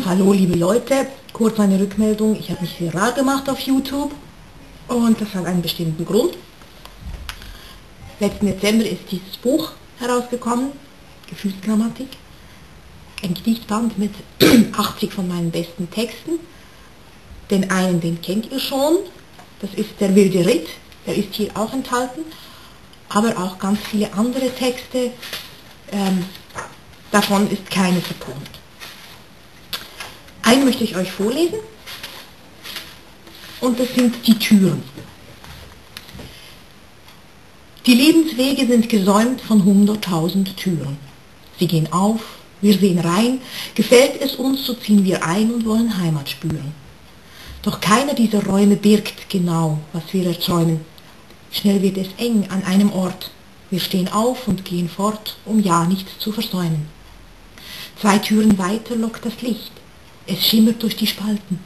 Hallo liebe Leute, kurz eine Rückmeldung. Ich habe mich viral gemacht auf YouTube und das hat einen bestimmten Grund. Letzten Dezember ist dieses Buch herausgekommen, Gefühlsgrammatik. Ein Gedichtband mit 80 von meinen besten Texten. Den einen, den kennt ihr schon, das ist der wilde Ritt, der ist hier auch enthalten, aber auch ganz viele andere Texte, davon ist keine vertont. Einen möchte ich euch vorlesen, und das sind die Türen. Die Lebenswege sind gesäumt von 100.000 Türen. Sie gehen auf, wir sehen rein, gefällt es uns, so ziehen wir ein und wollen Heimat spüren. Doch keiner dieser Räume birgt genau, was wir erzäumen. Schnell wird es eng an einem Ort. Wir stehen auf und gehen fort, um ja nichts zu versäumen. 2 Türen weiter lockt das Licht. Es schimmert durch die Spalten.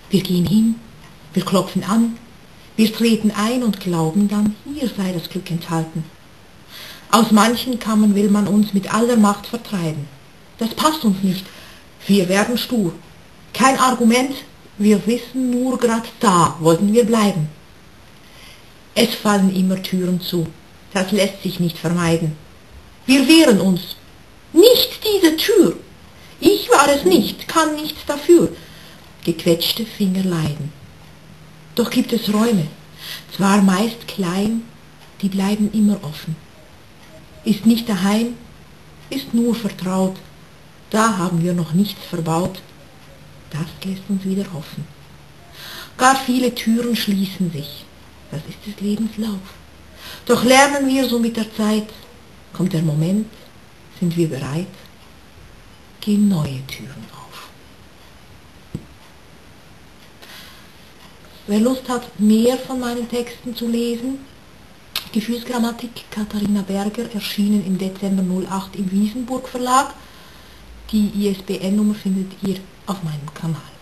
Wir gehen hin, wir klopfen an, wir treten ein und glauben dann, hier sei das Glück enthalten. Aus manchen Kammern will man uns mit aller Macht vertreiben. Das passt uns nicht, wir werden stur. Kein Argument, wir wissen nur, grad da wollten wir bleiben. Es fallen immer Türen zu, das lässt sich nicht vermeiden. Wir wehren uns. Nicht diese Tür! Ich war es nicht, kann nichts dafür. Gequetschte Finger leiden. Doch gibt es Räume, zwar meist klein, die bleiben immer offen. Ist nicht daheim, ist nur vertraut, da haben wir noch nichts verbaut. Das lässt uns wieder hoffen. Gar viele Türen schließen sich, das ist des Lebens Lauf. Doch lernen wir so mit der Zeit, kommt der Moment, sind wir bereit, gehen neue Türen auf. Wer Lust hat, mehr von meinen Texten zu lesen, Gefühlsgrammatik, Katharina Berger, erschienen im Dezember 2008 im Wiesenburg Verlag. Die ISBN-Nummer findet ihr auf meinem Kanal.